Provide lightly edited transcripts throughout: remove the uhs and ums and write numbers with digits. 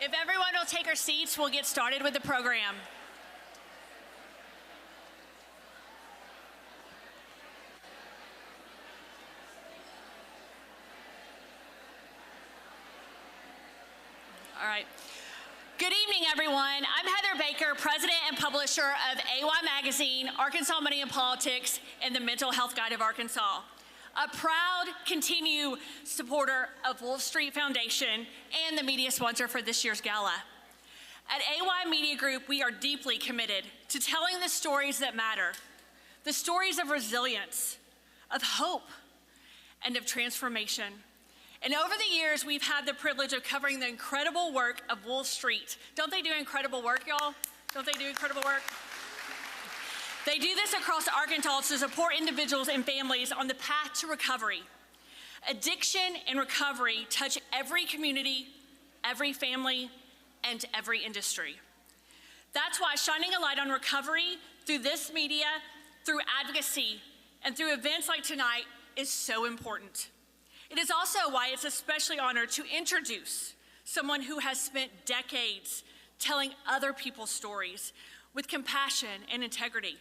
If everyone will take our seats, we'll get started with the program. All right. Good evening, everyone. I'm Heather Baker, president and publisher of AY Magazine, Arkansas Money and Politics, and the Mental Health Guide of Arkansas. A proud, continued supporter of Wolfe Street Foundation and the media sponsor for this year's gala. At AY Media Group, we are deeply committed to telling the stories that matter, the stories of resilience, of hope, and of transformation. And over the years, we've had the privilege of covering the incredible work of Wolfe Street. Don't they do incredible work, y'all? Don't they do incredible work? They do this across Arkansas to support individuals and families on the path to recovery. Addiction and recovery touch every community, every family, and every industry. That's why shining a light on recovery through this media, through advocacy, and through events like tonight is so important. It is also why it's especially honored to introduce someone who has spent decades telling other people's stories with compassion and integrity.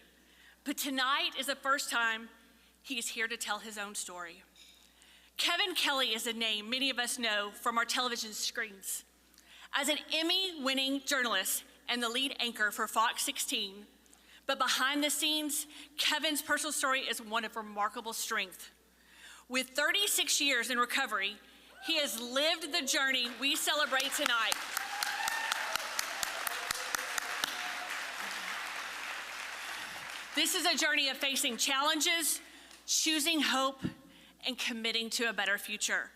But tonight is the first time he's here to tell his own story. Kevin Kelly is a name many of us know from our television screens. As an Emmy-winning journalist and the lead anchor for Fox 16, but behind the scenes, Kevin's personal story is one of remarkable strength. With 36 years in recovery, he has lived the journey we celebrate tonight. This is a journey of facing challenges, choosing hope, and committing to a better future.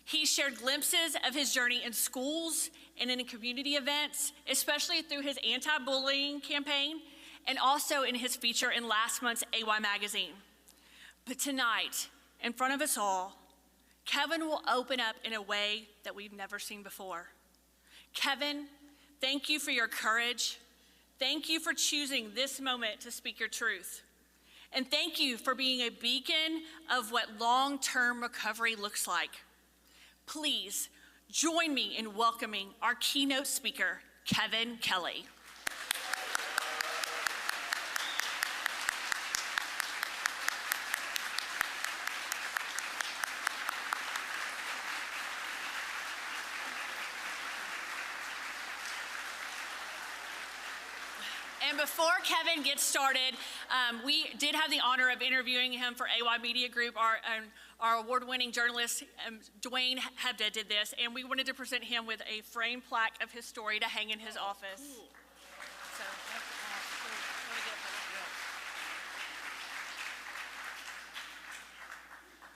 He shared glimpses of his journey in schools and in community events, especially through his anti-bullying campaign, and also in his feature in last month's AY Magazine. But tonight, in front of us all, Kevin will open up in a way that we've never seen before. Kevin, thank you for your courage. Thank you for choosing this moment to speak your truth. And thank you for being a beacon of what long-term recovery looks like. Please join me in welcoming our keynote speaker, Kevin Kelly. And before Kevin gets started, we did have the honor of interviewing him for AY Media Group. Our award-winning journalist, Dwayne Hebda, did this, and we wanted to present him with a framed plaque of his story to hang in his office. Cool. So,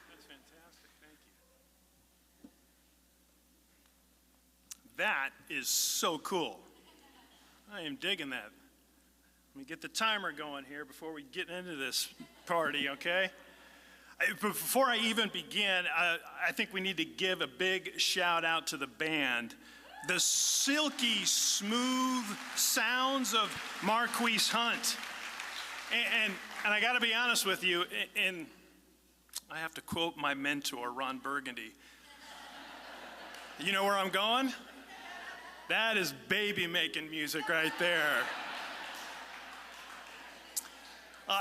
that's fantastic, thank you. That is so cool. I am digging that. Let me get the timer going here before we get into this party, okay? Before I even begin, I think we need to give a big shout out to the band. The silky, smooth sounds of Marquise Hunt. And I gotta be honest with you, and I have to quote my mentor, Ron Burgundy. You know where I'm going? That is baby-making music right there.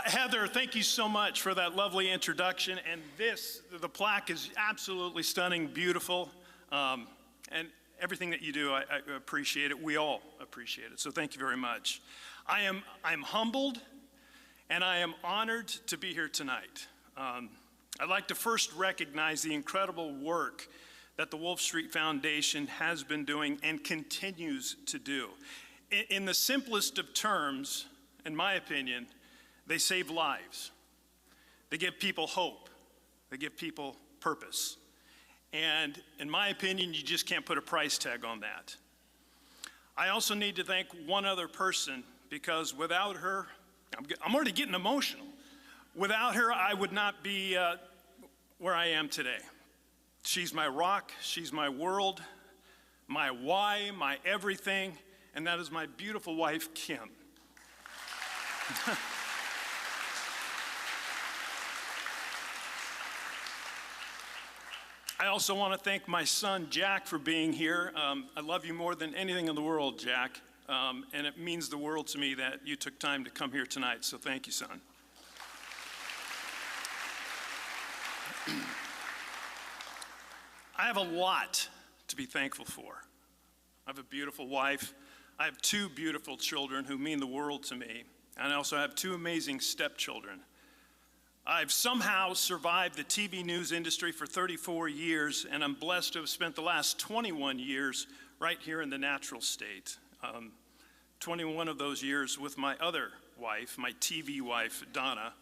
Heather, thank you so much for that lovely introduction. And the plaque is absolutely stunning, beautiful. And everything that you do, I appreciate it. We all appreciate it. So thank you very much. I'm humbled and I am honored to be here tonight. I'd like to first recognize the incredible work that the Wolfe Street Foundation has been doing and continues to do. In the simplest of terms, in my opinion, they save lives. They give people hope. They give people purpose. And in my opinion, you just can't put a price tag on that. I also need to thank one other person, because without her, I'm already getting emotional. Without her, I would not be where I am today. She's my rock, she's my world, my why, my everything, and that is my beautiful wife, Kim. I also want to thank my son, Jack, for being here. I love you more than anything in the world, Jack, and it means the world to me that you took time to come here tonight, so thank you, son. I have a lot to be thankful for. I have a beautiful wife. I have two beautiful children who mean the world to me, and I also have two amazing stepchildren. I've somehow survived the TV news industry for 34 years, and I'm blessed to have spent the last 21 years right here in the natural state. 21 of those years with my other wife, my TV wife, Donna.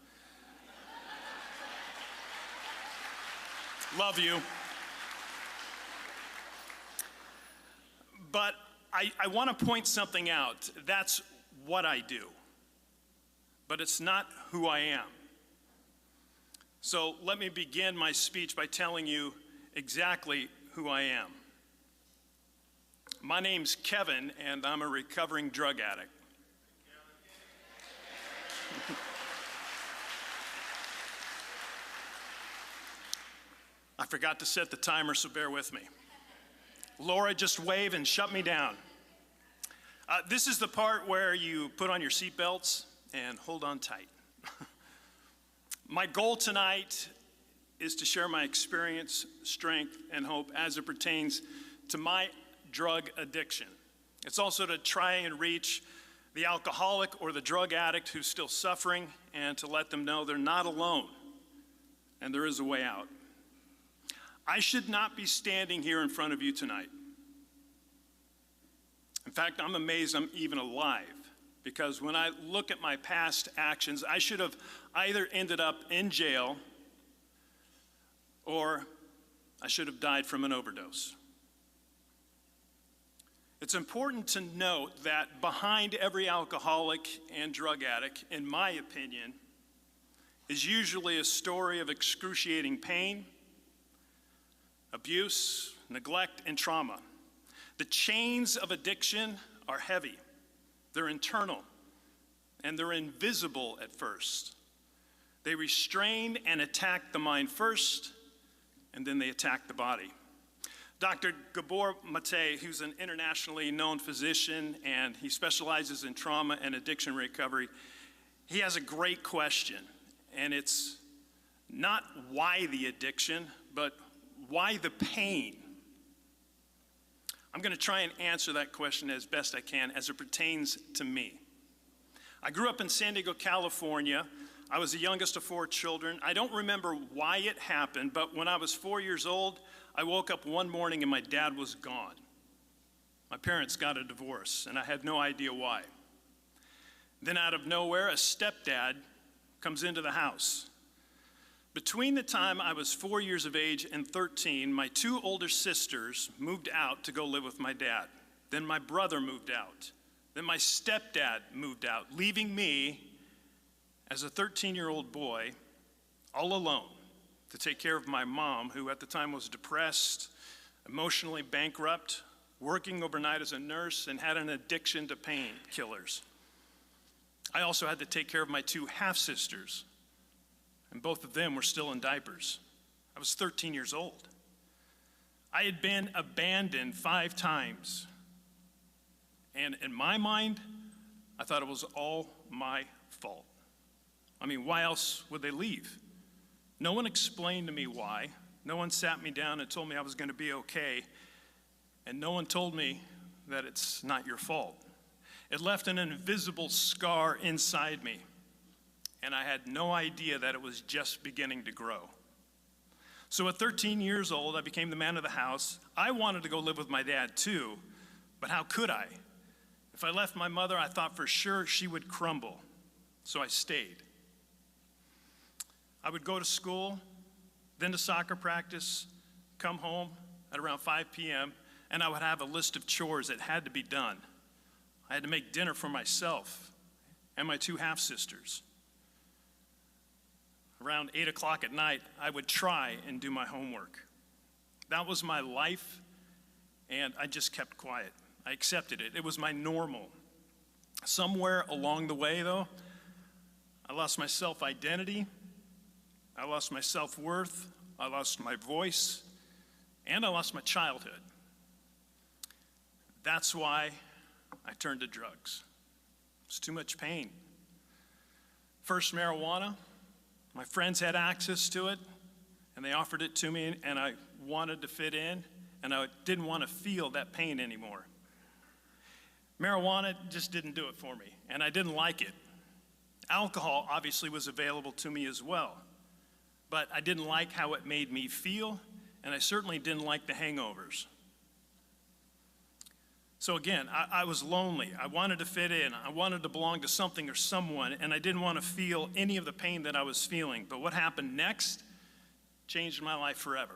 Love you. But I want to point something out. That's what I do. But it's not who I am. So let me begin my speech by telling you exactly who I am. My name's Kevin, and I'm a recovering drug addict. I forgot to set the timer, so bear with me. Laura, just wave and shut me down. This is the part where you put on your seatbelts and hold on tight. My goal tonight is to share my experience, strength, and hope as it pertains to my drug addiction. It's also to try and reach the alcoholic or the drug addict who's still suffering, and to let them know they're not alone and there is a way out. I should not be standing here in front of you tonight. In fact, I'm amazed I'm even alive, because when I look at my past actions, I should have either ended up in jail or I should have died from an overdose. It's important to note that behind every alcoholic and drug addict, in my opinion, is usually a story of excruciating pain, abuse, neglect, and trauma. The chains of addiction are heavy. They're internal, and they're invisible at first. They restrain and attack the mind first, and then they attack the body. Dr. Gabor Mate, who's an internationally known physician, and he specializes in trauma and addiction recovery, he has a great question, and it's not why the addiction, but why the pain? I'm going to try and answer that question as best I can as it pertains to me. I grew up in San Diego, California. I was the youngest of 4 children. I don't remember why it happened, but when I was 4 years old, I woke up one morning and my dad was gone. My parents got a divorce, and I had no idea why. Then out of nowhere, a stepdad comes into the house. Between the time I was 4 years of age and 13, my 2 older sisters moved out to go live with my dad. Then my brother moved out. Then my stepdad moved out, leaving me as a 13-year-old boy all alone to take care of my mom, who at the time was depressed, emotionally bankrupt, working overnight as a nurse, and had an addiction to painkillers. I also had to take care of my 2 half-sisters, and both of them were still in diapers. I was 13 years old. I had been abandoned 5 times. And in my mind, I thought it was all my fault. I mean, why else would they leave? No one explained to me why. No one sat me down and told me I was going to be okay. And no one told me that it's not your fault. It left an invisible scar inside me, and I had no idea that it was just beginning to grow. So at 13 years old, I became the man of the house. I wanted to go live with my dad too, but how could I? If I left my mother, I thought for sure she would crumble. So I stayed. I would go to school, then to soccer practice, come home at around 5 p.m., and I would have a list of chores that had to be done. I had to make dinner for myself and my 2 half-sisters. Around 8 o'clock at night, I would try and do my homework. That was my life, and I just kept quiet. I accepted it. It was my normal. Somewhere along the way, though, I lost my self-identity, I lost my self-worth, I lost my voice, and I lost my childhood. That's why I turned to drugs. It was too much pain. First, marijuana. My friends had access to it, and they offered it to me, and I wanted to fit in, and I didn't want to feel that pain anymore. Marijuana just didn't do it for me, and I didn't like it. Alcohol obviously was available to me as well, but I didn't like how it made me feel, and I certainly didn't like the hangovers. So again, I was lonely. I wanted to fit in. I wanted to belong to something or someone, and I didn't want to feel any of the pain that I was feeling. But what happened next changed my life forever.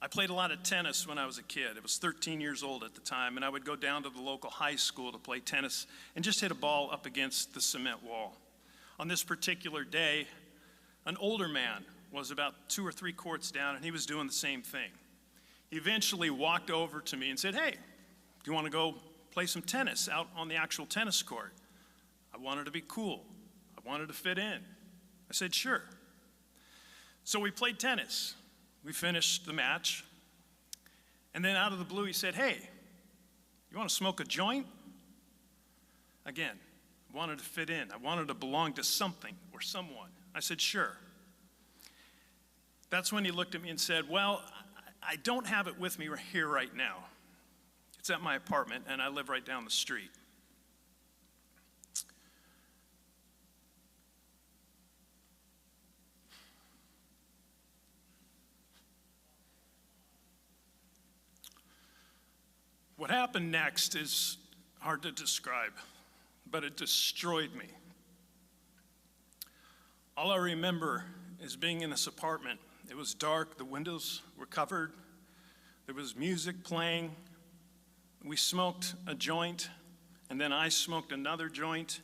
I played a lot of tennis when I was a kid. I was 13 years old at the time, and I would go down to the local high school to play tennis and just hit a ball up against the cement wall. On this particular day, an older man was about 2 or 3 courts down, and he was doing the same thing. He eventually walked over to me and said, "Hey, do you want to go play some tennis out on the actual tennis court?" I wanted to be cool. I wanted to fit in. I said, "Sure." So we played tennis. We finished the match. And then out of the blue, he said, "Hey, you want to smoke a joint?" Again, I wanted to fit in. I wanted to belong to something or someone. I said, "Sure." That's when he looked at me and said, "Well, I don't have it with me here right now. It's at my apartment, and I live right down the street." What happened next is hard to describe, but it destroyed me. All I remember is being in this apartment. It was dark, the windows were covered, there was music playing. We smoked a joint, and then I smoked another joint,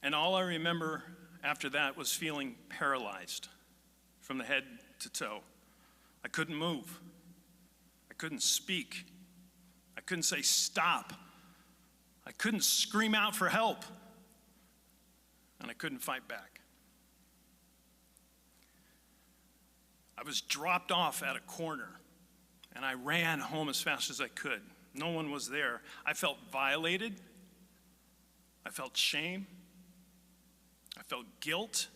and all I remember after that was feeling paralyzed from the head to toe. I couldn't move. I couldn't speak. I couldn't say stop. I couldn't scream out for help, and I couldn't fight back. I was dropped off at a corner, and I ran home as fast as I could. No one was there. I felt violated. I felt shame. I felt guilt.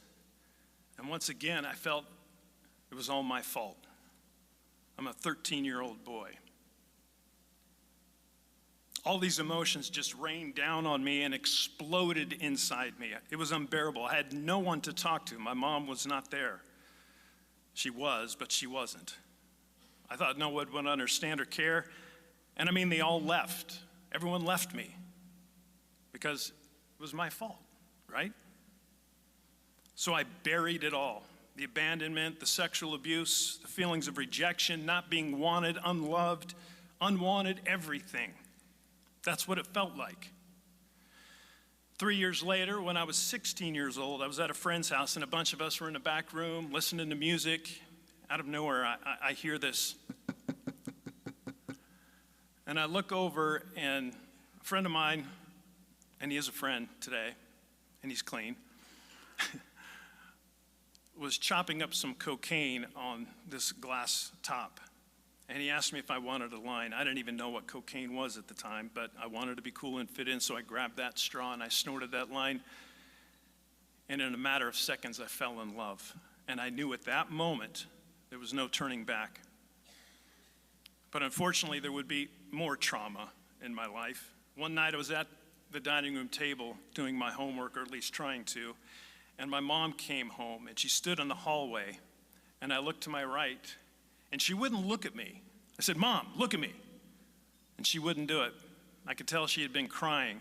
And once again, I felt it was all my fault. I'm a 13-year-old boy. All these emotions just rained down on me and exploded inside me. It was unbearable. I had no one to talk to. My mom was not there. She was, but she wasn't. I thought no one would understand or care. And I mean, they all left. Everyone left me because it was my fault, right? So I buried it all. The abandonment, the sexual abuse, the feelings of rejection, not being wanted, unloved, unwanted, everything. That's what it felt like. 3 years later, when I was 16 years old, I was at a friend's house, and a bunch of us were in the back room listening to music. Out of nowhere, I hear this. And I look over, and a friend of mine, and he is a friend today, and he's clean, was chopping up some cocaine on this glass top. And he asked me if I wanted a line. I didn't even know what cocaine was at the time, but I wanted to be cool and fit in, so I grabbed that straw and I snorted that line. And in a matter of seconds, I fell in love. And I knew at that moment there was no turning back. But unfortunately, there would be more trauma in my life. One night I was at the dining room table doing my homework, or at least trying to, and my mom came home, and she stood in the hallway, and I looked to my right, and she wouldn't look at me. I said, "Mom, look at me." And she wouldn't do it. I could tell she had been crying.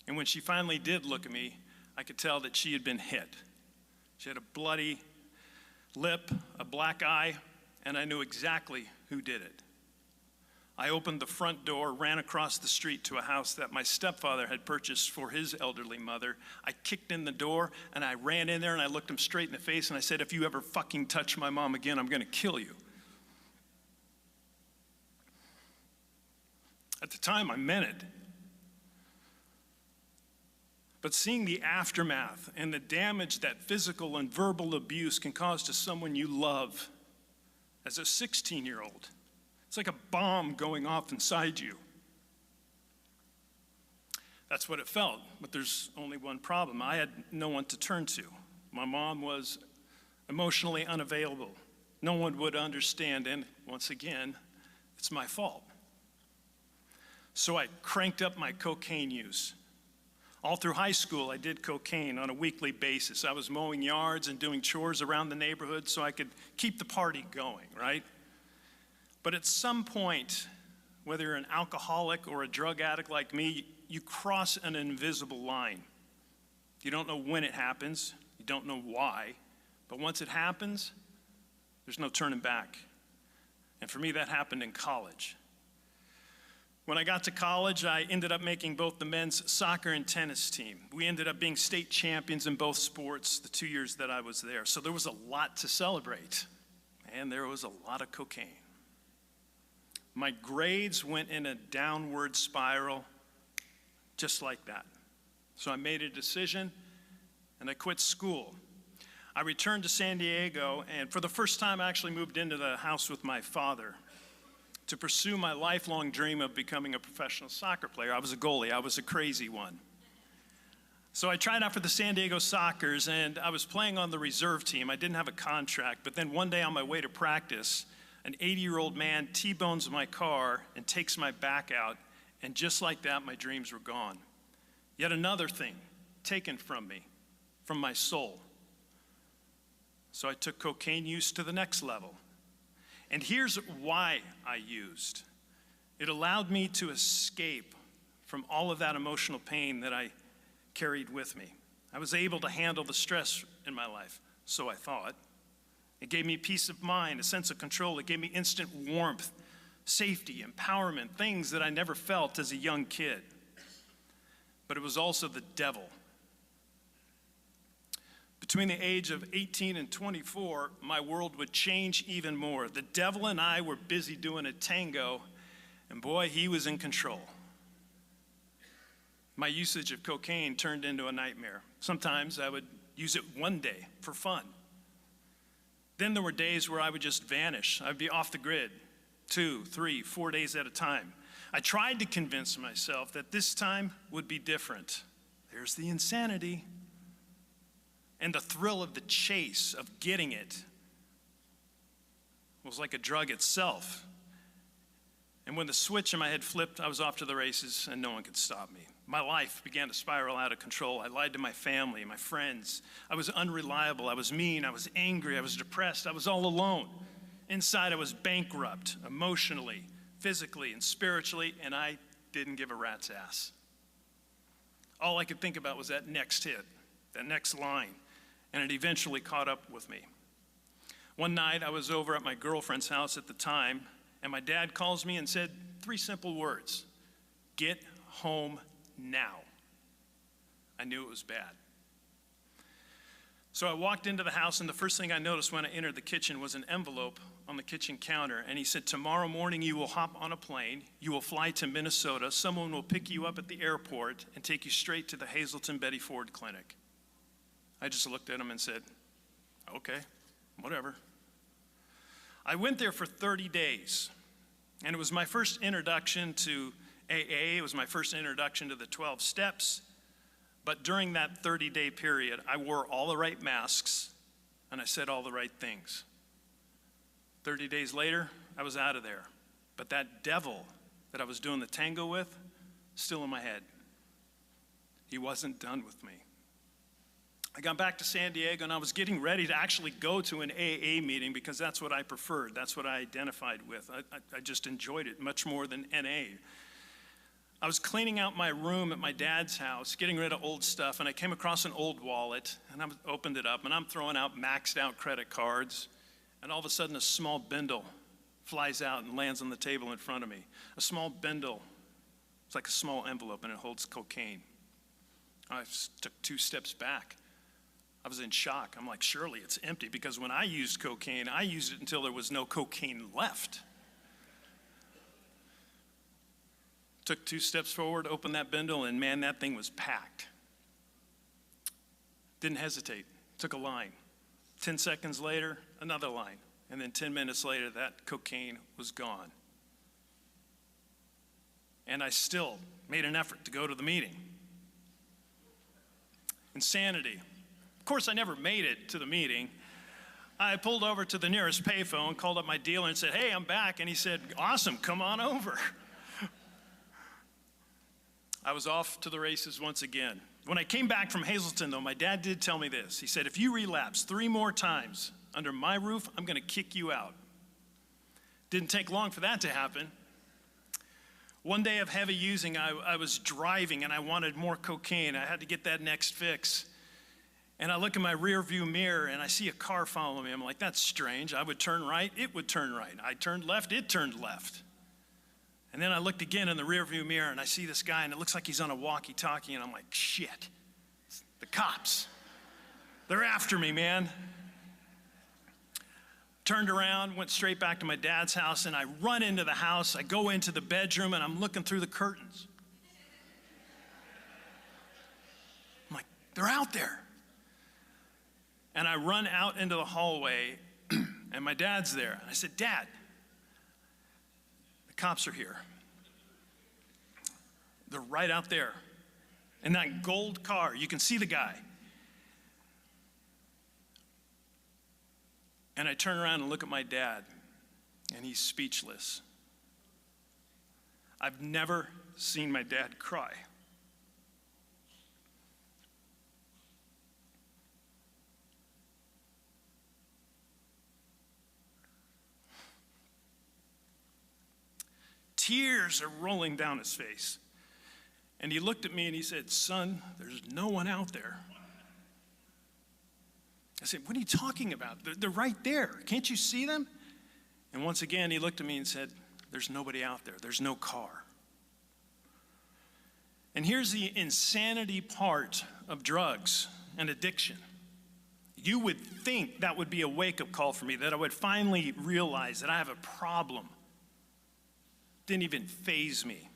And when she finally did look at me, I could tell that she had been hit. She had a bloody lip, a black eye, and I knew exactly who did it. I opened the front door, ran across the street to a house that my stepfather had purchased for his elderly mother. I kicked in the door, and I ran in there, and I looked him straight in the face, and I said, "If you ever fucking touch my mom again, I'm going to kill you." At the time, I meant it. But seeing the aftermath and the damage that physical and verbal abuse can cause to someone you love as a 16-year-old, it's like a bomb going off inside you. That's what it felt, but there's only one problem. I had no one to turn to. My mom was emotionally unavailable. No one would understand, and once again, it's my fault. So I cranked up my cocaine use. All through high school, I did cocaine on a weekly basis. I was mowing yards and doing chores around the neighborhood so I could keep the party going, right? But at some point, whether you're an alcoholic or a drug addict like me, you cross an invisible line. You don't know when it happens. You don't know why. But once it happens, there's no turning back. And for me, that happened in college. When I got to college, I ended up making both the men's soccer and tennis team. We ended up being state champions in both sports the 2 years that I was there. So there was a lot to celebrate, and there was a lot of cocaine. My grades went in a downward spiral just like that. So I made a decision, and I quit school. I returned to San Diego, and for the first time, I actually moved into the house with my father to pursue my lifelong dream of becoming a professional soccer player. I was a goalie. I was a crazy one. So I tried out for the San Diego Sockers, and I was playing on the reserve team. I didn't have a contract, but then one day on my way to practice, an 80-year-old man T-bones my car and takes my back out, and just like that, my dreams were gone. Yet another thing taken from me, from my soul. So I took cocaine use to the next level. And here's why I used. It allowed me to escape from all of that emotional pain that I carried with me. I was able to handle the stress in my life, so I thought. It gave me peace of mind, a sense of control. It gave me instant warmth, safety, empowerment, things that I never felt as a young kid. But it was also the devil. Between the age of 18 and 24, my world would change even more. The devil and I were busy doing a tango, and boy, he was in control. My usage of cocaine turned into a nightmare. Sometimes I would use it one day for fun. Then there were days where I would just vanish. I'd be off the grid 2, 3, 4 days at a time. I tried to convince myself that this time would be different. There's the insanity. And the thrill of the chase, of getting it, was like a drug itself. And when the switch in my head flipped, I was off to the races, and no one could stop me. My life began to spiral out of control. I lied to my family, my friends. I was unreliable. I was mean. I was angry. I was depressed. I was all alone. Inside, I was bankrupt, emotionally, physically, and spiritually, and I didn't give a rat's ass. All I could think about was that next hit, that next line. And it eventually caught up with me. One night, I was over at my girlfriend's house at the time, and my dad calls me and said 3 simple words: "Get home now." I knew it was bad. So I walked into the house, and the first thing I noticed when I entered the kitchen was an envelope on the kitchen counter, and he said, "Tomorrow morning you will hop on a plane, you will fly to Minnesota, someone will pick you up at the airport and take you straight to the Hazleton Betty Ford Clinic." I just looked at him and said, "Okay, whatever." I went there for 30 days, and it was my first introduction to AA. It was my first introduction to the 12 steps. But during that 30-day period, I wore all the right masks, and I said all the right things. 30 days later, I was out of there. But that devil that I was doing the tango with, still in my head. He wasn't done with me. I got back to San Diego, and I was getting ready to actually go to an AA meeting because that's what I preferred. That's what I identified with. I just enjoyed it much more than NA. I was cleaning out my room at my dad's house, getting rid of old stuff, and I came across an old wallet, and I opened it up, and I'm throwing out maxed out credit cards, and all of a sudden a small bindle flies out and lands on the table in front of me. A small bindle. It's like a small envelope, and it holds cocaine. I took 2 steps back. I was in shock. I'm like, surely it's empty, because when I used cocaine, I used it until there was no cocaine left. Took 2 steps forward, opened that bindle, and man, that thing was packed. Didn't hesitate. Took a line. 10 seconds later, another line. And then 10 minutes later, that cocaine was gone. And I still made an effort to go to the meeting. Insanity. Of course, I never made it to the meeting. I pulled over to the nearest payphone, called up my dealer and said, hey, I'm back. And he said, awesome, come on over. I was off to the races once again. When I came back from Hazleton, though, my dad did tell me this. He said, if you relapse 3 more times under my roof, I'm going to kick you out. Didn't take long for that to happen. One day of heavy using, I was driving and I wanted more cocaine. I had to get that next fix. And I look in my rear view mirror and I see a car following me. I'm like, that's strange. I would turn right, it would turn right. I turned left, it turned left. And then I looked again in the rear view mirror and I see this guy and it looks like he's on a walkie-talkie and I'm like, shit, the cops. They're after me, man. Turned around, went straight back to my dad's house, and I run into the house. I go into the bedroom and I'm looking through the curtains. I'm like, they're out there. And I run out into the hallway, and my dad's there. And I said, Dad, the cops are here. They're right out there. In that gold car, you can see the guy. And I turn around and look at my dad, and he's speechless. I've never seen my dad cry. Tears are rolling down his face. And he looked at me and he said, son, there's no one out there. I said, what are you talking about? They're right there. Can't you see them? And once again, he looked at me and said, there's nobody out there. There's no car. And here's the insanity part of drugs and addiction. You would think that would be a wake-up call for me, that I would finally realize that I have a problem. Didn't even faze me.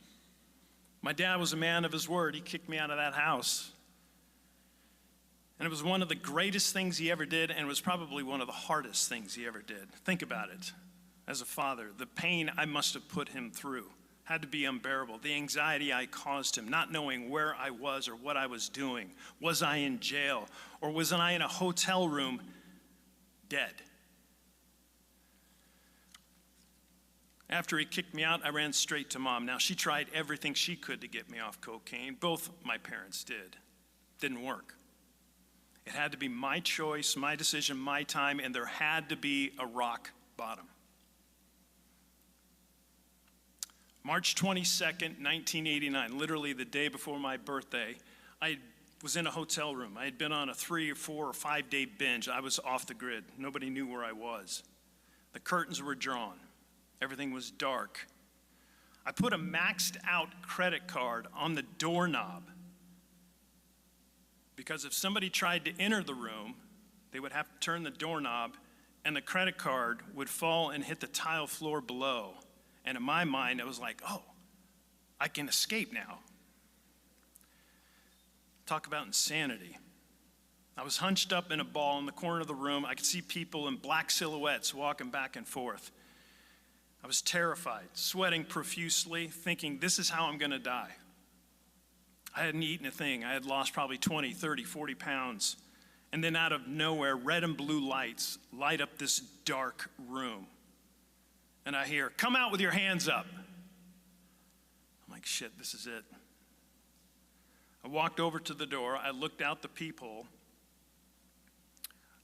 My dad was a man of his word. He kicked me out of that house. And it was one of the greatest things he ever did, and it was probably one of the hardest things he ever did. Think about it. As a father, the pain I must have put him through had to be unbearable. The anxiety I caused him, not knowing where I was or what I was doing. Was I in jail, or was I in a hotel room dead? After he kicked me out, I ran straight to Mom. Now, she tried everything she could to get me off cocaine. Both my parents did. Didn't work. It had to be my choice, my decision, my time, and there had to be a rock bottom. March 22nd, 1989, literally the day before my birthday, I was in a hotel room. I had been on a 3 or 4 or 5 day binge. I was off the grid. Nobody knew where I was. The curtains were drawn. Everything was dark. I put a maxed out credit card on the doorknob because if somebody tried to enter the room, they would have to turn the doorknob and the credit card would fall and hit the tile floor below. And in my mind, it was like, oh, I can escape now. Talk about insanity. I was hunched up in a ball in the corner of the room. I could see people in black silhouettes walking back and forth. I was terrified, sweating profusely, thinking, this is how I'm going to die. I hadn't eaten a thing. I had lost probably 20, 30, 40 pounds. And then out of nowhere, red and blue lights light up this dark room. And I hear, come out with your hands up. I'm like, shit, this is it. I walked over to the door. I looked out the peephole.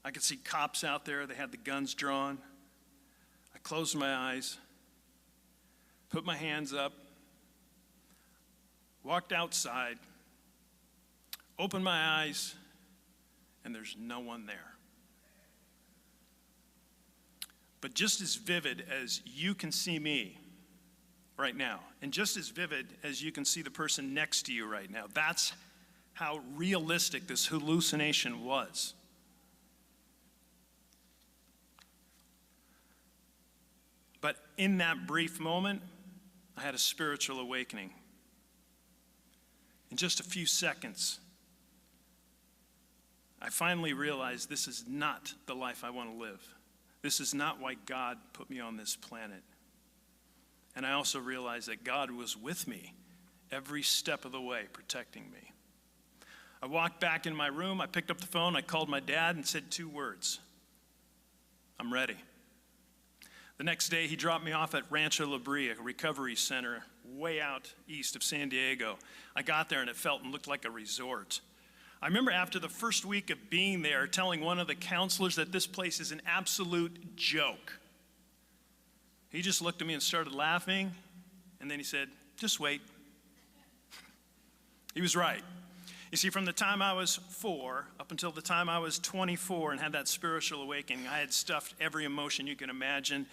I could see cops out there. They had the guns drawn. I closed my eyes, put my hands up, walked outside, opened my eyes, and there's no one there. But just as vivid as you can see me right now, and just as vivid as you can see the person next to you right now, that's how realistic this hallucination was. But in that brief moment, I had a spiritual awakening. In just a few seconds, I finally realized this is not the life I want to live. This is not why God put me on this planet. And I also realized that God was with me every step of the way, protecting me. I walked back in my room, I picked up the phone, I called my dad and said 2 words: I'm ready. The next day, he dropped me off at Rancho La Brea, a recovery center way out east of San Diego. I got there and it felt and looked like a resort. I remember after the first week of being there, telling one of the counselors that this place is an absolute joke. He just looked at me and started laughing, and then he said, just wait. He was right. You see, from the time I was 4 up until the time I was 24 and had that spiritual awakening, I had stuffed every emotion you can imagine,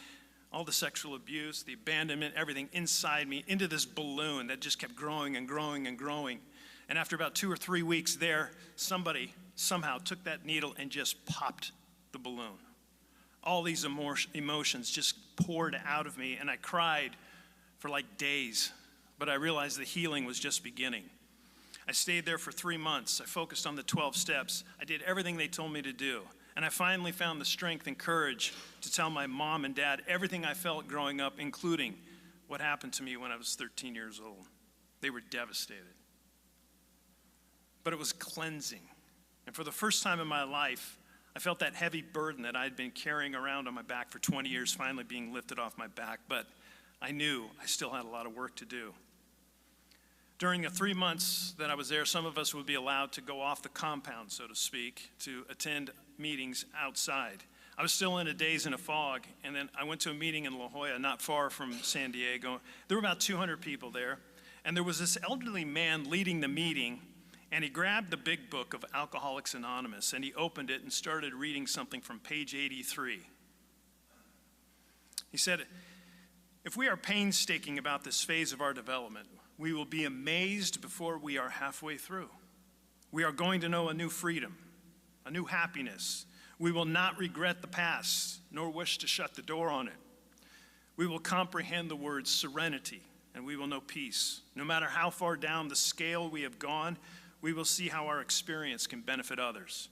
all the sexual abuse, the abandonment, everything inside me into this balloon that just kept growing and growing and growing. And after about 2 or 3 weeks there, somebody somehow took that needle and just popped the balloon. All these emotions just poured out of me, and I cried for like days, but I realized the healing was just beginning. I stayed there for 3 months. I focused on the 12 steps. I did everything they told me to do. And I finally found the strength and courage to tell my mom and dad everything I felt growing up, including what happened to me when I was 13 years old. They were devastated. But it was cleansing. And for the first time in my life, I felt that heavy burden that I had been carrying around on my back for 20 years finally being lifted off my back. But I knew I still had a lot of work to do. During the 3 months that I was there, some of us would be allowed to go off the compound, so to speak, to attend meetings outside. I was still in a daze and a fog, and then I went to a meeting in La Jolla, not far from San Diego. There were about 200 people there, and there was this elderly man leading the meeting, and he grabbed the big book of Alcoholics Anonymous, and he opened it and started reading something from page 83. He said, if we are painstaking about this phase of our development, we will be amazed before we are halfway through. We are going to know a new freedom, a new happiness. We will not regret the past, nor wish to shut the door on it. We will comprehend the word serenity, and we will know peace. No matter how far down the scale we have gone, we will see how our experience can benefit others.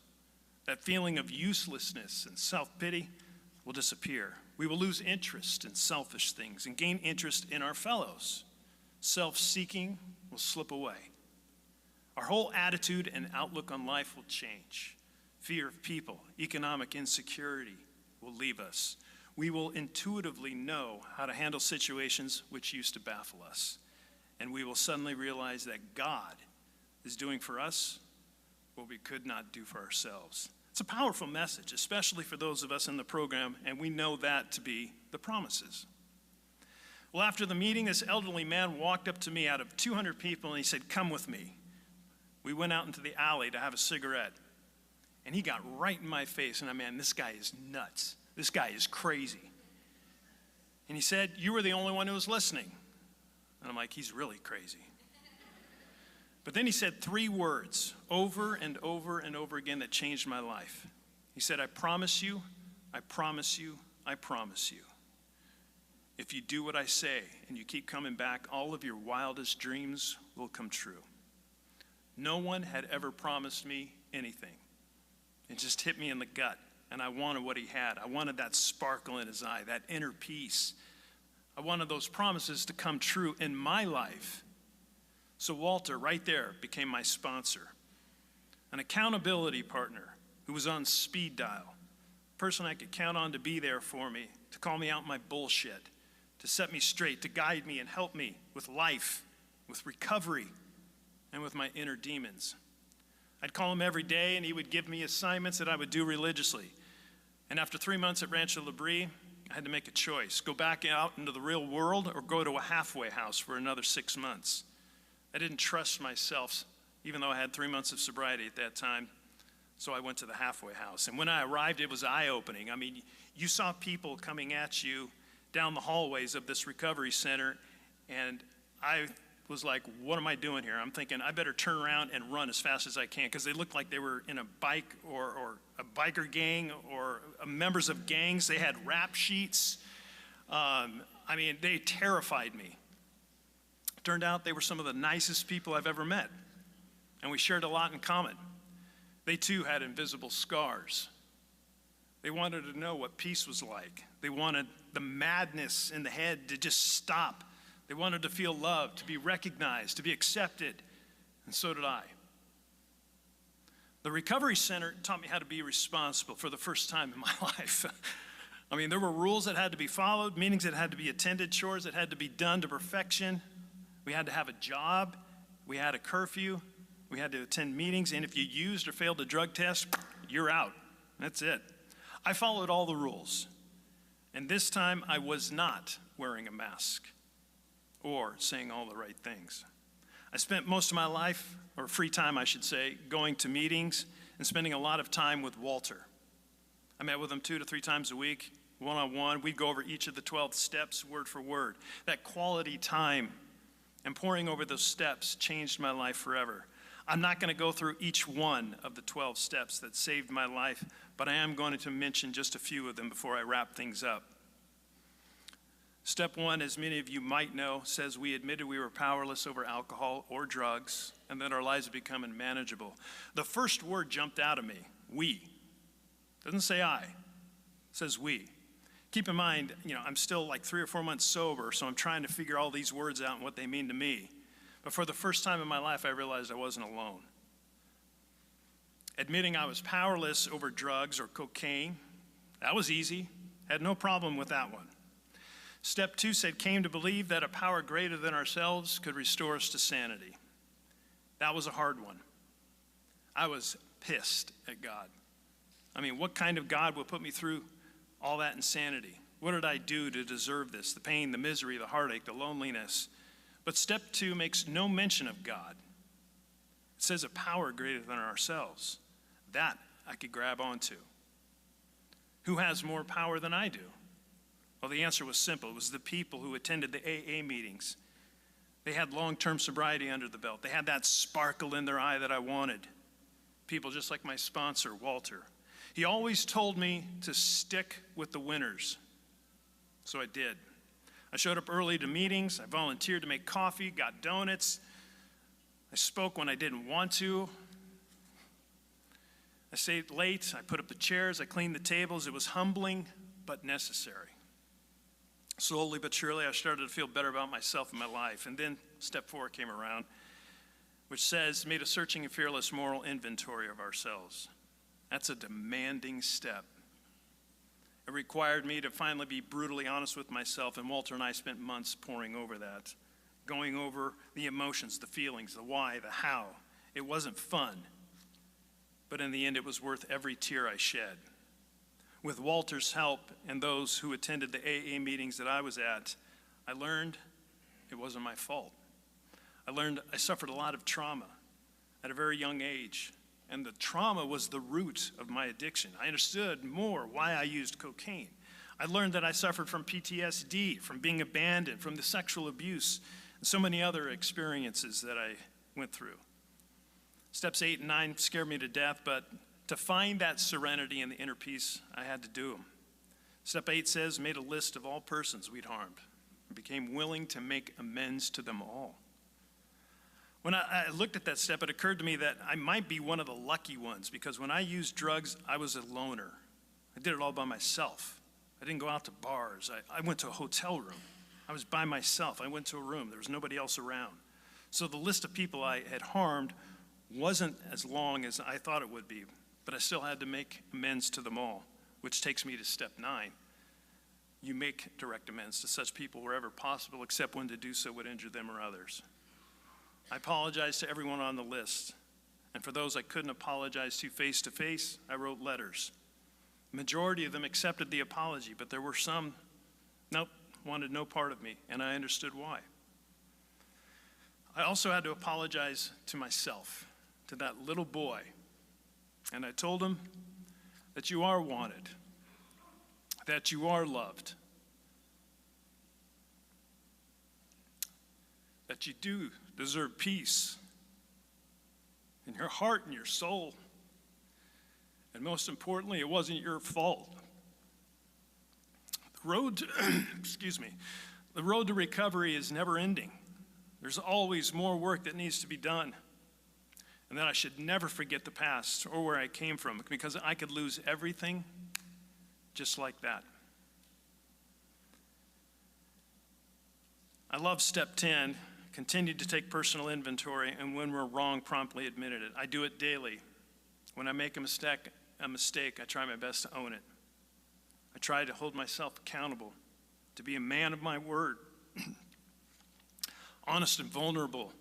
That feeling of uselessness and self-pity will disappear. We will lose interest in selfish things and gain interest in our fellows. Self-seeking will slip away. Our whole attitude and outlook on life will change. Fear of people, economic insecurity will leave us. We will intuitively know how to handle situations which used to baffle us. And we will suddenly realize that God is doing for us what we could not do for ourselves. It's a powerful message, especially for those of us in the program, and we know that to be the promises. Well, after the meeting, this elderly man walked up to me out of 200 people, and he said, come with me. We went out into the alley to have a cigarette, and he got right in my face, and man, this guy is nuts. This guy is crazy. And he said, you were the only one who was listening. And I'm like, he's really crazy. But then he said 3 words over and over and over again that changed my life. He said, I promise you, I promise you, I promise you. If you do what I say and you keep coming back, all of your wildest dreams will come true. No one had ever promised me anything. It just hit me in the gut, and I wanted what he had. I wanted that sparkle in his eye, that inner peace. I wanted those promises to come true in my life. So Walter, right there, became my sponsor, an accountability partner who was on speed dial, a person I could count on to be there for me, to call me out my bullshit, to set me straight, to guide me and help me with life, with recovery, and with my inner demons. I'd call him every day, and he would give me assignments that I would do religiously. And after 3 months at Rancho La Brea, I had to make a choice: go back out into the real world or go to a halfway house for another 6 months. I didn't trust myself, even though I had 3 months of sobriety at that time, so I went to the halfway house. And when I arrived, it was eye-opening. I mean, you saw people coming at you down the hallways of this recovery center, and I was like, what am I doing here? I'm thinking I better turn around and run as fast as I can, because they looked like they were in a bike or a biker gang or members of gangs. They had rap sheets. I mean, they terrified me. Turned out they were some of the nicest people I've ever met, and we shared a lot in common. They too had invisible scars. They wanted to know what peace was like. They wanted the madness in the head to just stop. They wanted to feel loved, to be recognized, to be accepted, and so did I. The recovery center taught me how to be responsible for the first time in my life. I mean, there were rules that had to be followed, meetings that had to be attended, chores that had to be done to perfection. We had to have a job. We had a curfew. We had to attend meetings, and if you used or failed a drug test, you're out. That's it. I followed all the rules, and this time I was not wearing a mask or saying all the right things. I spent most of my life, or free time I should say, going to meetings and spending a lot of time with Walter. I met with him 2 to 3 times a week, one-on-one. We'd go over each of the 12 steps word for word. That quality time and poring over those steps changed my life forever. I'm not going to go through each one of the 12 steps that saved my life, but I am going to mention just a few of them before I wrap things up. Step 1, as many of you might know, says we admitted we were powerless over alcohol or drugs and that our lives had become unmanageable. The first word jumped out at me: we. Doesn't say I, it says we. Keep in mind, I'm still like 3 or 4 months sober, so I'm trying to figure all these words out and what they mean to me. But for the first time in my life, I realized I wasn't alone. Admitting I was powerless over drugs or cocaine, that was easy. Had no problem with that one. Step 2 said, came to believe that a power greater than ourselves could restore us to sanity. That was a hard one. I was pissed at God. I mean, what kind of God will put me through all that insanity? What did I do to deserve this? The pain, the misery, the heartache, the loneliness. But step 2 makes no mention of God. It says a power greater than ourselves. That I could grab onto. Who has more power than I do? Well, the answer was simple. It was the people who attended the AA meetings. They had long-term sobriety under the belt. They had that sparkle in their eye that I wanted. People just like my sponsor, Walter. He always told me to stick with the winners. So I did. I showed up early to meetings. I volunteered to make coffee, got donuts. I spoke when I didn't want to. I stayed late. I put up the chairs. I cleaned the tables. It was humbling, but necessary. Slowly but surely, I started to feel better about myself and my life. And then step 4 came around, which says, made a searching and fearless moral inventory of ourselves. That's a demanding step. It required me to finally be brutally honest with myself, and Walter and I spent months poring over that, going over the emotions, the feelings, the why, the how. It wasn't fun, but in the end, it was worth every tear I shed. With Walter's help and those who attended the AA meetings that I was at, I learned it wasn't my fault. I learned I suffered a lot of trauma at a very young age, and the trauma was the root of my addiction. I understood more why I used cocaine. I learned that I suffered from PTSD, from being abandoned, from the sexual abuse, and so many other experiences that I went through. Steps 8 and 9 scared me to death, but to find that serenity and the inner peace, I had to do them. Step 8 says, made a list of all persons we'd harmed and became willing to make amends to them all. When I looked at that step, it occurred to me that I might be one of the lucky ones, because when I used drugs, I was a loner. I did it all by myself. I didn't go out to bars. I went to a hotel room. I was by myself. I went to a room. There was nobody else around. So the list of people I had harmed wasn't as long as I thought it would be, but I still had to make amends to them all, which takes me to step 9. You make direct amends to such people wherever possible, except when to do so would injure them or others. I apologize to everyone on the list And for those I couldn't apologize to face, I wrote letters. The majority of them accepted the apology, but there were some, nope, wanted no part of me, and I understood why. I also had to apologize to myself, to that little boy, and I told him that you are wanted, that you are loved, that you do deserve peace in your heart and your soul. And most importantly, it wasn't your fault. The road to, the road to recovery is never ending. There's always more work that needs to be done. And that I should never forget the past or where I came from, because I could lose everything just like that. I love step 10, continue to take personal inventory, and when we're wrong, promptly admitted it. I do it daily. When I make a mistake, I try my best to own it. I try to hold myself accountable, to be a man of my word, honest and vulnerable.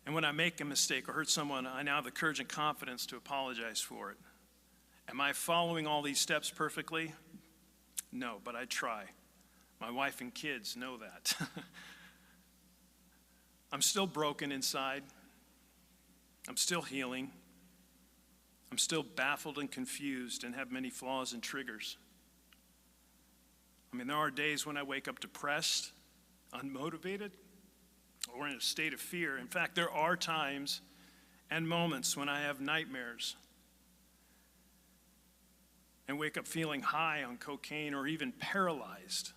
And when I make a mistake or hurt someone, I now have the courage and confidence to apologize for it. Am I following all these steps perfectly? No, but I try. My wife and kids know that. I'm still broken inside. I'm still healing. I'm still baffled and confused and have many flaws and triggers. I mean, there are days when I wake up depressed, unmotivated, or in a state of fear. In fact, there are times and moments when I have nightmares and wake up feeling high on cocaine or even paralyzed,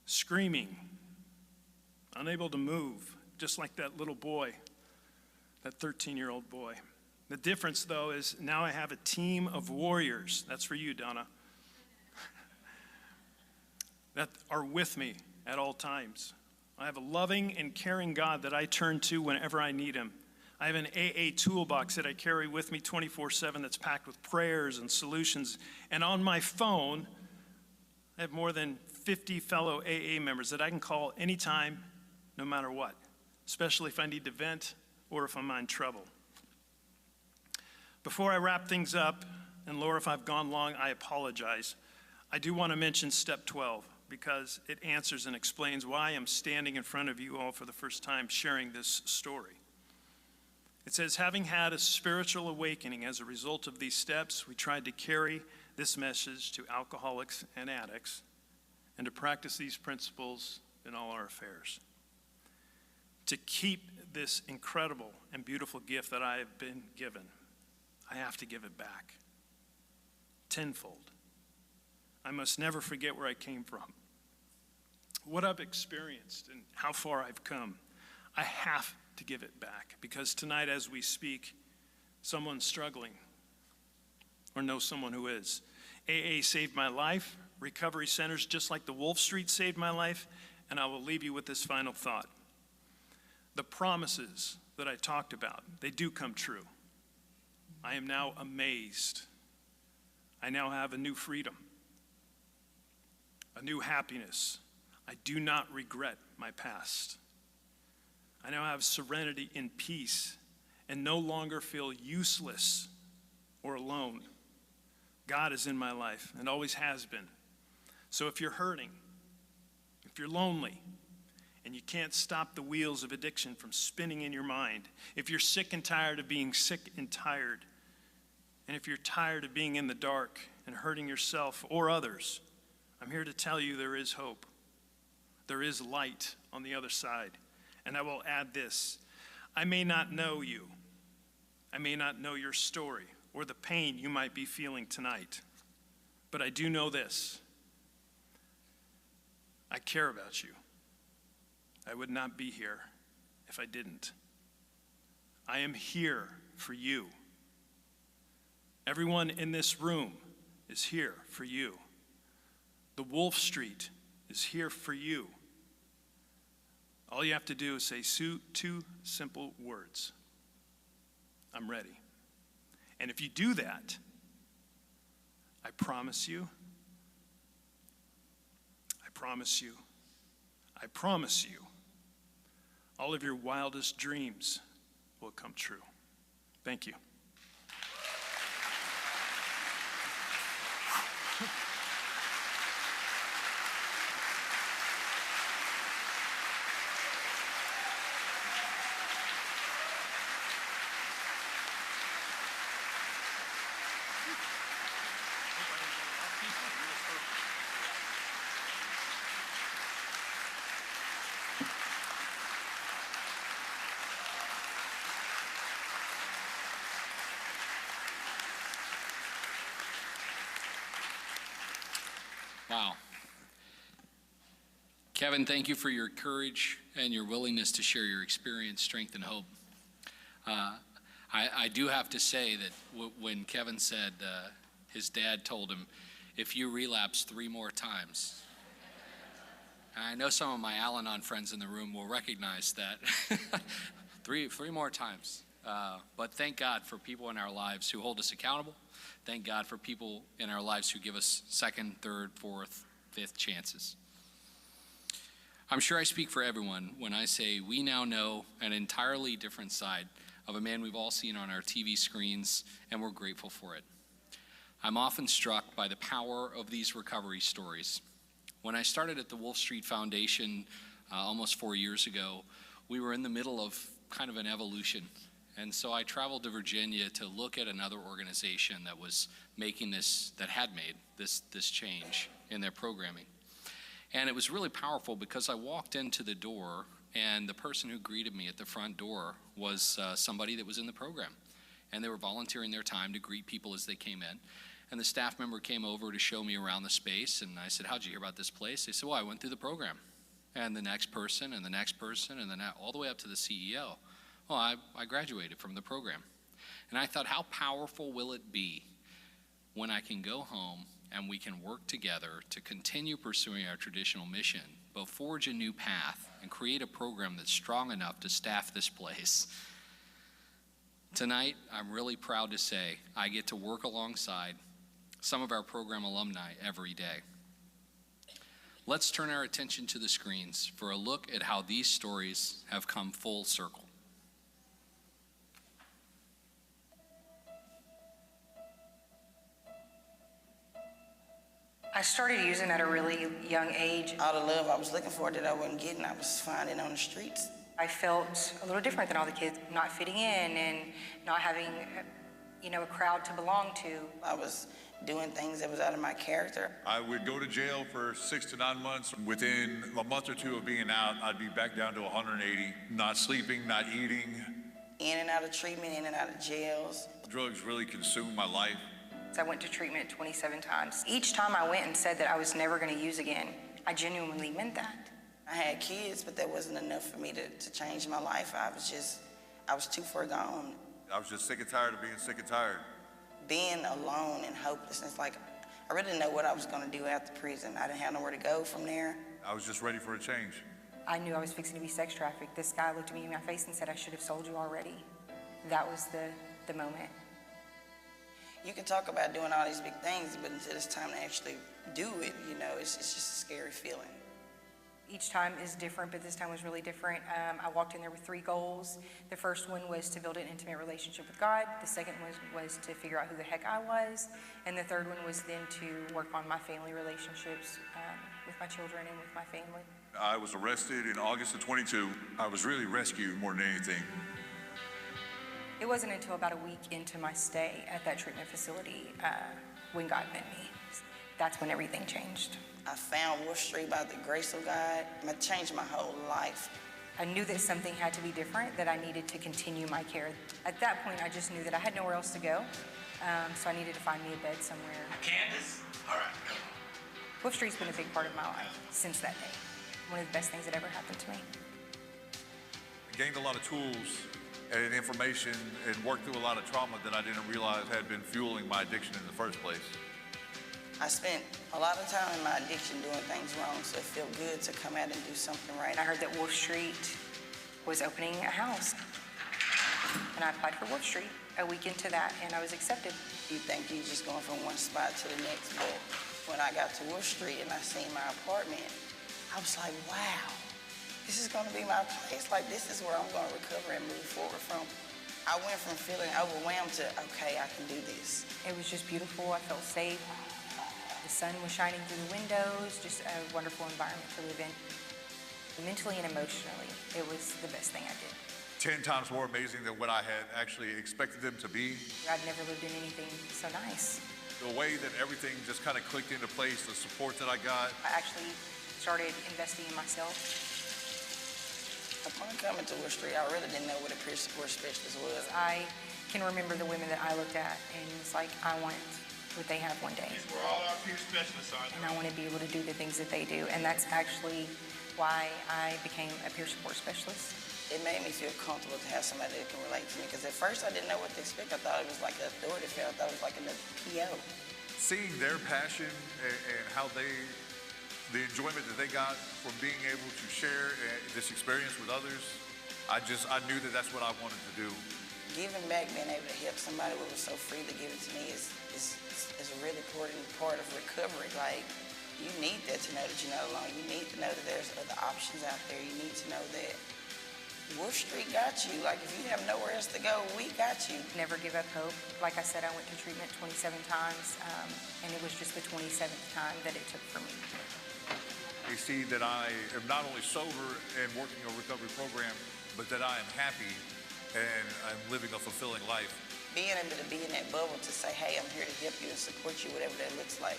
screaming, unable to move, just like that little boy, that 13-year-old boy. The difference, though, is now I have a team of warriors. That's for you, Donna. That are with me at all times. I have a loving and caring God that I turn to whenever I need him. I have an AA toolbox that I carry with me 24/7 that's packed with prayers and solutions. And on my phone, I have more than 50 fellow AA members that I can call anytime, no matter what, especially if I need to vent or if I'm in trouble. Before I wrap things up, and Laura, if I've gone long, I apologize. I do want to mention step 12 because it answers and explains why I'm standing in front of you all for the first time sharing this story. It says, having had a spiritual awakening as a result of these steps, we tried to carry this message to alcoholics and addicts and to practice these principles in all our affairs. To keep this incredible and beautiful gift that I have been given, I have to give it back tenfold. I must never forget where I came from, what I've experienced, and how far I've come. I have to give it back because tonight as we speak, someone's struggling or knows someone who is. AA saved my life. Recovery centers just like the Wolfe Street saved my life. And I will leave you with this final thought. The promises that I talked about, they do come true. I am now amazed. I now have a new freedom, a new happiness. I do not regret my past. I now have serenity and peace and no longer feel useless or alone. God is in my life and always has been. So if you're hurting, if you're lonely, and you can't stop the wheels of addiction from spinning in your mind, if you're sick and tired of being sick and tired, and if you're tired of being in the dark and hurting yourself or others, I'm here to tell you there is hope. There is light on the other side. And I will add this. I may not know you. I may not know your story or the pain you might be feeling tonight. But I do know this. I care about you. I would not be here if I didn't. I am here for you. Everyone in this room is here for you. The Wolfe Street is here for you. All you have to do is say two simple words. I'm ready. And if you do that, I promise you, all of your wildest dreams will come true. Thank you. Wow. Kevin, thank you for your courage and your willingness to share your experience, strength, and hope. I do have to say that when Kevin said his dad told him, if you relapse 3 more times, and I know some of my Al-Anon friends in the room will recognize that, three more times. But thank God for people in our lives who hold us accountable. Thank God for people in our lives who give us 2nd, 3rd, 4th, 5th chances. I'm sure I speak for everyone when I say we now know an entirely different side of a man we've all seen on our TV screens, and we're grateful for it. I'm often struck by the power of these recovery stories. When I started at the Wolfe Street Foundation almost 4 years ago, we were in the middle of kind of an evolution. And so I traveled to Virginia to look at another organization that was making this, that had made this change in their programming. And it was really powerful because I walked into the door and the person who greeted me at the front door was somebody that was in the program. And they were volunteering their time to greet people as they came in. And the staff member came over to show me around the space, and I said, how'd you hear about this place? They said, well, I went through the program. And the next person, and the next person, and then all the way up to the CEO. Well, I graduated from the program. And I thought, how powerful will it be when I can go home and we can work together to continue pursuing our traditional mission, but forge a new path and create a program that's strong enough to staff this place. Tonight, I'm really proud to say I get to work alongside some of our program alumni every day. Let's turn our attention to the screens for a look at how these stories have come full circle. I started using at a really young age. All the love I was looking for that I wasn't getting, I was finding on the streets. I felt a little different than all the kids, not fitting in and not having, a crowd to belong to. I was doing things that was out of my character. I would go to jail for 6 to 9 months. Within a month or 2 of being out, I'd be back down to 180, not sleeping, not eating. In and out of treatment, in and out of jails. Drugs really consumed my life. I went to treatment 27 times. Each time I went and said that I was never going to use again, I genuinely meant that. I had kids, but that wasn't enough for me to change my life. I was too far gone. I was just sick and tired of being sick and tired. Being alone and hopelessness, like, I really didn't know what I was going to do after prison. I didn't have nowhere to go from there. I was just ready for a change. I knew I was fixing to be sex trafficked. This guy looked at me in my face and said, I should have sold you already. That was the moment. You can talk about doing all these big things, but until it's time to actually do it, it's just a scary feeling. Each time is different, but this time was really different. I walked in there with 3 goals. The first one was to build an intimate relationship with God. The second was to figure out who the heck I was. And the third one was then to work on my family relationships with my children and with my family. I was arrested in August of 22. I was really rescued more than anything. It wasn't until about a week into my stay at that treatment facility when God met me. That's when everything changed. I found Wolfe Street by the grace of God. It changed my whole life. I knew that something had to be different, that I needed to continue my care. At that point, I just knew that I had nowhere else to go, so I needed to find me a bed somewhere. Candace? All right, come on. Wolfe Street's been a big part of my life since that day. One of the best things that ever happened to me. I gained a lot of tools and information and worked through a lot of trauma that I didn't realize had been fueling my addiction in the first place. I spent a lot of time in my addiction doing things wrong, so it felt good to come out and do something right. I heard that Wolfe Street was opening a house, and I applied for Wolfe Street a week into that, and I was accepted. You think you're just going from one spot to the next, but when I got to Wolfe Street and I seen my apartment, I was like, wow, this is going to be my place. Like, this is where I'm going to recover and move forward from. I went from feeling overwhelmed to, okay, I can do this. It was just beautiful. I felt safe. The sun was shining through the windows, just a wonderful environment to live in. Mentally and emotionally, it was the best thing I did. 10 times more amazing than what I had actually expected them to be. I'd never lived in anything so nice. The way that everything just kind of clicked into place, the support that I got. I actually started investing in myself. Upon coming to Wolfe Street, I really didn't know what a peer support specialist was. I can remember the women that I looked at, and it's like, I want what they have one day. These were all our peer specialists, are And I want to be able to do the things that they do, and that's actually why I became a peer support specialist. It made me feel comfortable to have somebody that can relate to me, because at first I didn't know what to expect. I thought it was like an authority figure. I thought it was like another PO. Seeing their passion and how the enjoyment that they got from being able to share this experience with others, I knew that that's what I wanted to do. Giving back, being able to help somebody who was so freely given to me is a really important part of recovery. Like, you need that to know that you're not alone. You need to know that there's other options out there. You need to know that Wolfe Street got you. Like, if you have nowhere else to go, we got you. Never give up hope. Like I said, I went to treatment 27 times, and it was just the 27th time that it took for me. They see that I am not only sober and working a recovery program, but that I am happy and I'm living a fulfilling life. Being able to be in that bubble to say, hey, I'm here to help you and support you, whatever that looks like,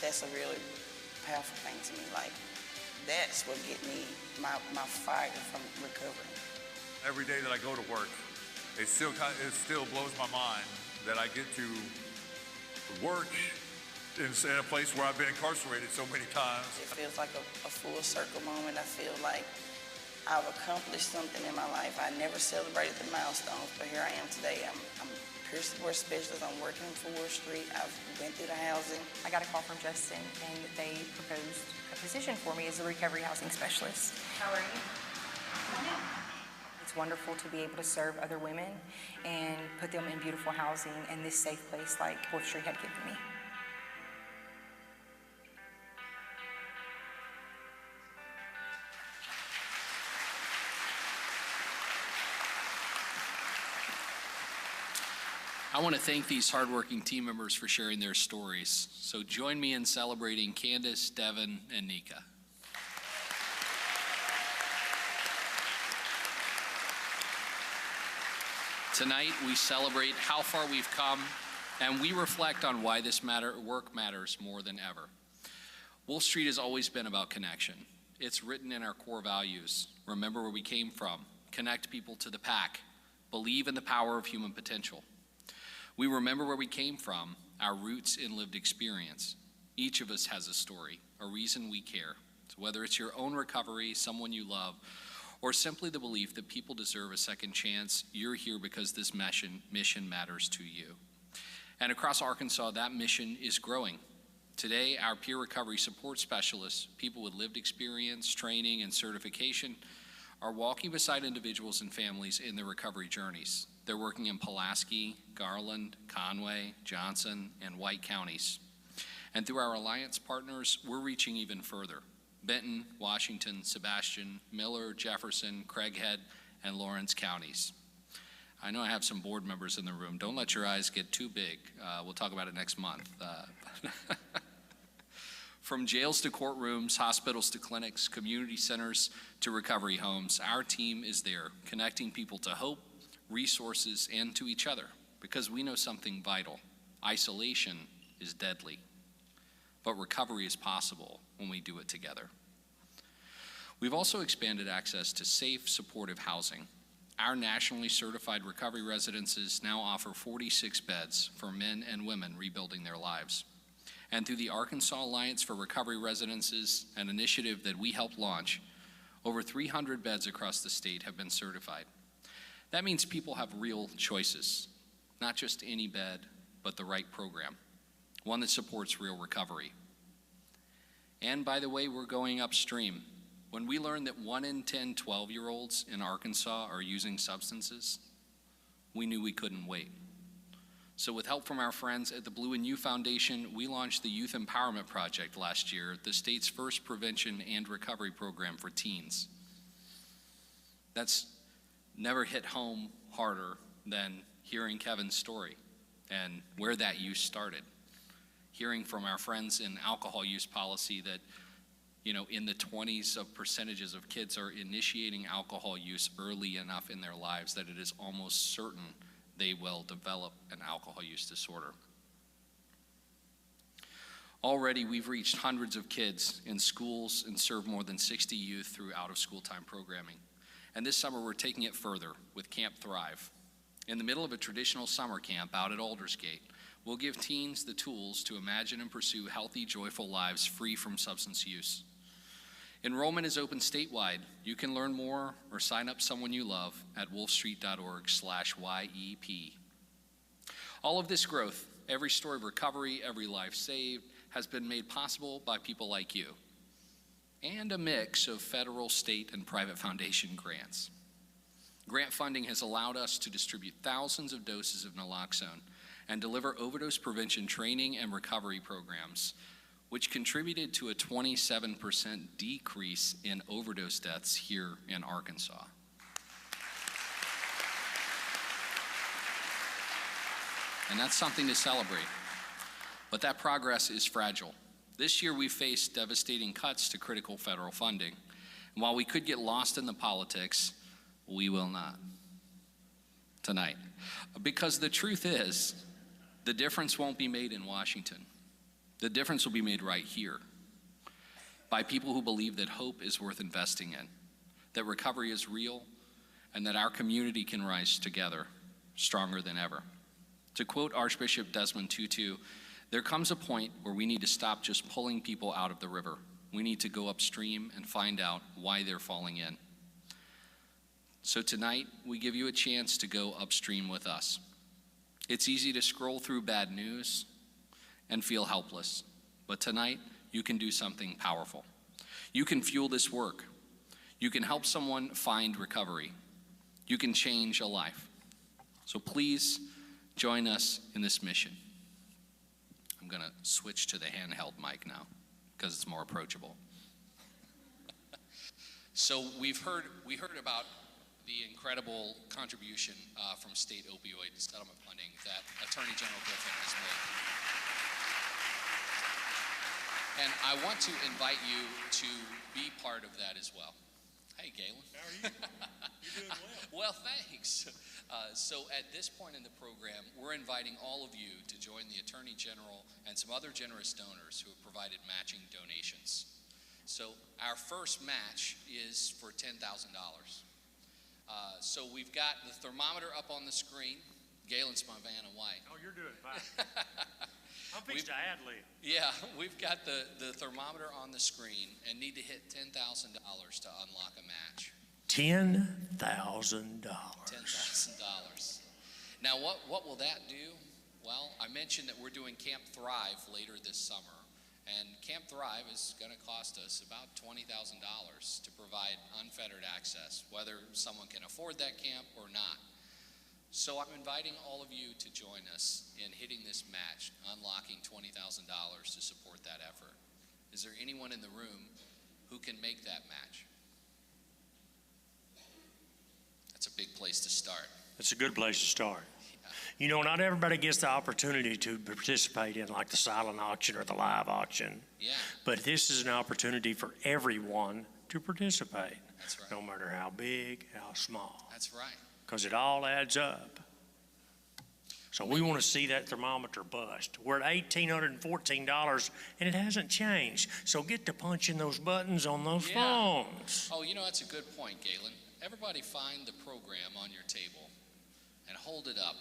that's a really powerful thing to me. Like, that's what get me my fire from recovering. Every day that I go to work, it still blows my mind that I get to work in a place where I've been incarcerated so many times. It feels like a full circle moment. I feel like I've accomplished something in my life. I never celebrated the milestones, but here I am today. I'm a peer support specialist. I'm working for Wolfe Street. I've been through the housing. I got a call from Justin, and they proposed a position for me as a recovery housing specialist. How are you? It's wonderful to be able to serve other women and put them in beautiful housing and this safe place like Wolfe Street had given me. I want to thank these hardworking team members for sharing their stories. So join me in celebrating Candace, Devin, and Nika. Tonight, we celebrate how far we've come, and we reflect on why this work matters more than ever. Wolfe Street has always been about connection. It's written in our core values. Remember where we came from. Connect people to the pack. Believe in the power of human potential. We remember where we came from, our roots in lived experience. Each of us has a story, a reason we care. So whether it's your own recovery, someone you love, or simply the belief that people deserve a second chance, you're here because this mission matters to you. And across Arkansas, that mission is growing. Today, our peer recovery support specialists, people with lived experience, training, and certification, are walking beside individuals and families in their recovery journeys. They're working in Pulaski, Garland, Conway, Johnson, and White counties. And through our alliance partners, we're reaching even further. Benton, Washington, Sebastian, Miller, Jefferson, Craighead, and Lawrence counties. I know I have some board members in the room. Don't let your eyes get too big. We'll talk about it next month. From jails to courtrooms, hospitals to clinics, community centers to recovery homes, our team is there, connecting people to hope, resources, and to each other, because we know something vital. Isolation is deadly, but recovery is possible when we do it together. We've also expanded access to safe, supportive housing. Our nationally certified recovery residences now offer 46 beds for men and women rebuilding their lives. And through the Arkansas Alliance for Recovery Residences, an initiative that we helped launch, over 300 beds across the state have been certified. That means people have real choices, not just any bed, but the right program, one that supports real recovery. And by the way, we're going upstream. When we learned that 1 in 10 12-year-olds in Arkansas are using substances, we knew we couldn't wait. So with help from our friends at the Blue and You Foundation, we launched the Youth Empowerment Project last year, the state's first prevention and recovery program for teens. That's never hit home harder than hearing Kevin's story and where that use started. Hearing from our friends in alcohol use policy that, in the 20s of percentages of kids are initiating alcohol use early enough in their lives that it is almost certain they will develop an alcohol use disorder. Already, we've reached hundreds of kids in schools and served more than 60 youth through out-of-school time programming. And this summer, we're taking it further with Camp Thrive. In the middle of a traditional summer camp out at Aldersgate, we'll give teens the tools to imagine and pursue healthy, joyful lives free from substance use. Enrollment is open statewide. You can learn more or sign up someone you love at wolfstreet.org/YEP. All of this growth, every story of recovery, every life saved, has been made possible by people like you, and a mix of federal, state, and private foundation grants. Grant funding has allowed us to distribute thousands of doses of naloxone and deliver overdose prevention training and recovery programs, which contributed to a 27% decrease in overdose deaths here in Arkansas. And that's something to celebrate. But that progress is fragile. This year we faced devastating cuts to critical federal funding. And while we could get lost in the politics, we will not tonight. Because the truth is, the difference won't be made in Washington. The difference will be made right here by people who believe that hope is worth investing in, that recovery is real, and that our community can rise together stronger than ever. To quote Archbishop Desmond Tutu, there comes a point where we need to stop just pulling people out of the river. We need to go upstream and find out why they're falling in. So tonight, we give you a chance to go upstream with us. It's easy to scroll through bad news and feel helpless, but tonight, you can do something powerful. You can fuel this work. You can help someone find recovery. You can change a life. So please join us in this mission. I'm going to switch to the handheld mic now because it's more approachable. So we heard about the incredible contribution from state opioid settlement funding that Attorney General Griffin has made. And I want to invite you to be part of that as well. Hey, Galen. How are you? You're doing well. Well, thanks. So at this point in the program, we're inviting all of you to join the Attorney General and some other generous donors who have provided matching donations. So our first match is for $10,000. So we've got the thermometer up on the screen. Galen's my Vanna White. Oh, you're doing fine. I'm fixing to ad-lib. Yeah, we've got the thermometer on the screen and need to hit $10,000 to unlock a match. $10,000. $10,000. Now, what will that do? Well, I mentioned that we're doing Camp Thrive later this summer. And Camp Thrive is going to cost us about $20,000 to provide unfettered access, whether someone can afford that camp or not. So I'm inviting all of you to join us in hitting this match, unlocking $20,000 to support that effort. Is there anyone in the room who can make that match? That's a big place to start. That's a good place to start. Yeah. You know, not everybody gets the opportunity to participate in like the silent auction or the live auction. Yeah. But this is an opportunity for everyone to participate. That's right. No matter how big, how small. That's right. Because it all adds up. So we want to see that thermometer bust. We're at $1,814 and it hasn't changed. So get to punching those buttons on those phones. Oh, you know, that's a good point, Galen. Everybody find the program on your table and hold it up.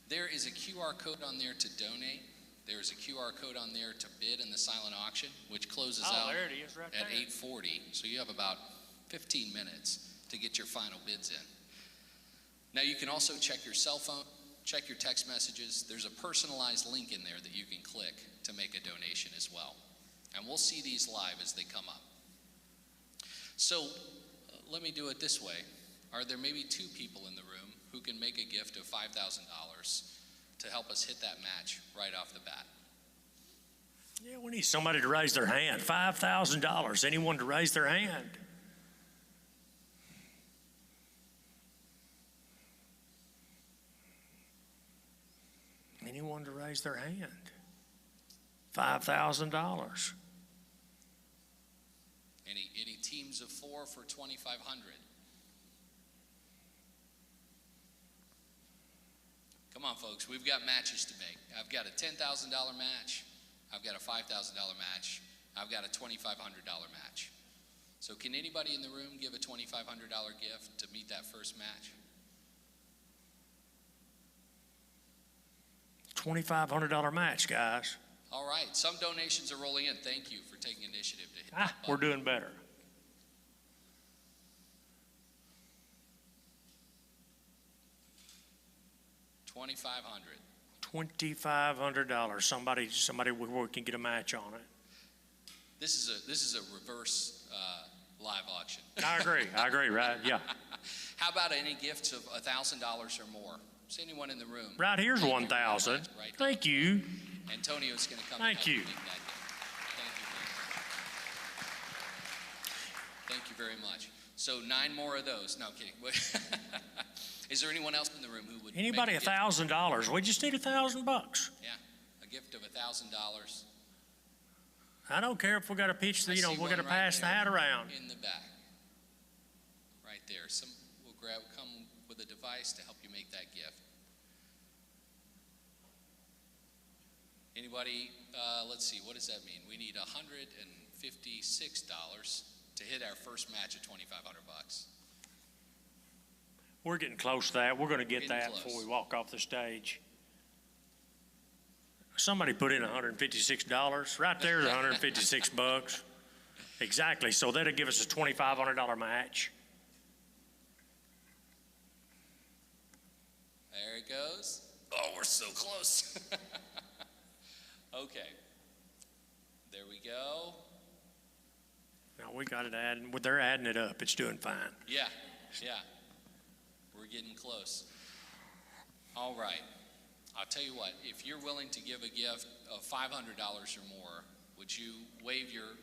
There is a QR code on there to donate. There's a QR code on there to bid in the silent auction, which closes out there it is, right at there. 8:40. So you have about 15 minutes to get your final bids in. Now you can also check your cell phone, check your text messages. There's a personalized link in there that you can click to make a donation as well. And we'll see these live as they come up. So let me do it this way. Are there maybe two people in the room who can make a gift of $5,000 to help us hit that match right off the bat? Yeah, we need somebody to raise their hand. $5,000. Anyone to raise their hand? raised their hand. $5,000. Any teams of 4 for 2,500? Come on, folks, we've got matches to make. I've got a $10,000 match. I've got a $5,000 match. I've got a $2,500 match. So can anybody in the room give a $2,500 gift to meet that first match? $2,500 match, guys. All right, some donations are rolling in. Thank you for taking initiative to hit that We're button. doing better. $2,500. Somebody we can get a match on it. This is a reverse live auction. I agree, right? Yeah. How about any gifts of $1,000 or more? Is anyone in the room? Right here's Thank you 1,000. very much. Right Thank there. you. Antonio's going to come Thank and help you. make that gift. Thank you very much. So 9 more of those. No, I'm kidding. Is there anyone else in the room who would Anybody make a gift? $1,000? We just need $1,000 bucks. Yeah, a gift of $1,000. I don't care if we got to pitch the, I see we got one to right pass the there hat around. in the back. Right there. Some will come with a device to help you make that gift. Anybody, let's see, what does that mean? We need $156 to hit our first match of $2,500. We're getting close to that. We're going to get Getting that close. before we walk off the stage. Somebody put in $156. Right there's $156. Exactly. So that'll give us a $2,500 match. There it goes. Oh, we're so close. Okay. There we go. Now we got it adding. They're adding it up. It's doing fine. Yeah. We're getting close. All right. I'll tell you what, if you're willing to give a gift of $500 or more, would you waive your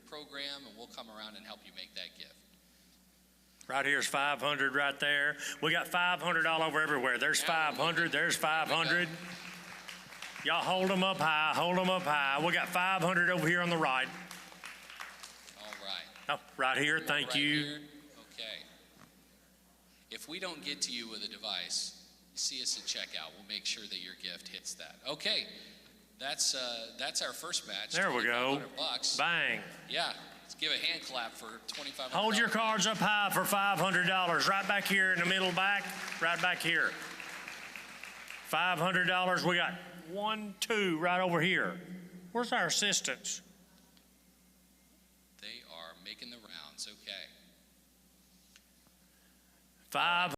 program and we'll come around and help you make that gift? Right here's 500 right there. We got 500 all over everywhere. There's 500. There's 500. Y'all hold them up high. Hold them up high. We got 500 over here on the right. All right. Oh, right here. Thank Right you. here? Okay. If we don't get to you with a device, see us at checkout. We'll make sure that your gift hits that. Okay. That's our first match. There we go. $2,500. Bang. Yeah. Let's give a hand clap for $2,500. Hold your cards up high for $500. Right back here in the middle back. Right back here. $500. We got 1, 2 right over here. Where's our assistants? They are making the rounds. Okay. 5